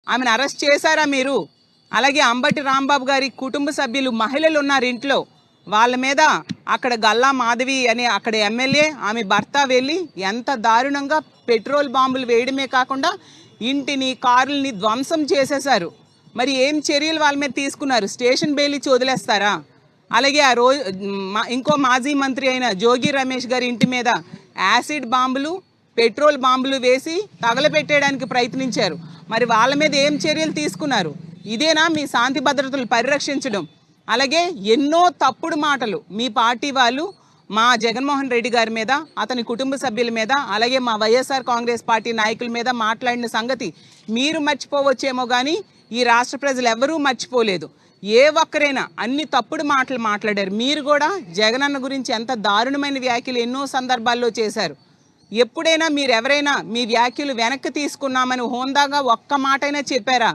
ఆమెను అరెస్ట్ చేశారా మీరు? అలాగే అంబటి రాంబాబు గారి కుటుంబ సభ్యులు మహిళలు ఉన్నారు ఇంట్లో, వాళ్ళ మీద అక్కడ గల్లా మాధవి అనే అక్కడ ఎమ్మెల్యే ఆమె భర్త వెళ్ళి ఎంత దారుణంగా పెట్రోల్ బాంబులు వేయడమే కాకుండా ఇంటిని కారుల్ని ధ్వంసం చేసేశారు. మరి ఏం చర్యలు వాళ్ళ మీద తీసుకున్నారు? స్టేషన్ బెయిల్ ఇచ్చి వదిలేస్తారా? అలాగే ఆ రోజు ఇంకో మాజీ మంత్రి అయిన జోగి రమేష్ గారి ఇంటి మీద యాసిడ్ బాంబులు పెట్రోల్ బాంబులు వేసి తగలబెట్టేయడానికి ప్రయత్నించారు. మరి వాళ్ళ మీద ఏం చర్యలు తీసుకున్నారు? ఇదేనా మీ శాంతి భద్రతలు పరిరక్షించడం? అలాగే ఎన్నో తప్పుడు మాటలు మీ పార్టీ వాళ్ళు మా జగన్మోహన్ రెడ్డి గారి మీద, అతని కుటుంబ సభ్యుల మీద, అలాగే మా వైఎస్ఆర్ కాంగ్రెస్ పార్టీ నాయకుల మీద మాట్లాడిన సంగతి మీరు మర్చిపోవచ్చేమో కానీ ఈ రాష్ట్ర ప్రజలు ఎవరూ మర్చిపోలేదు. ఏ ఒక్కరైనా అన్ని తప్పుడు మాటలు మాట్లాడారు. మీరు కూడా జగనన్న గురించి ఎంత దారుణమైన వ్యాఖ్యలు ఎన్నో సందర్భాల్లో చేశారు. ఎప్పుడైనా మీరు ఎవరైనా మీ వ్యాఖ్యలు వెనక్కి తీసుకున్నామని హోందాగా ఒక్క మాటైనా చెప్పారా?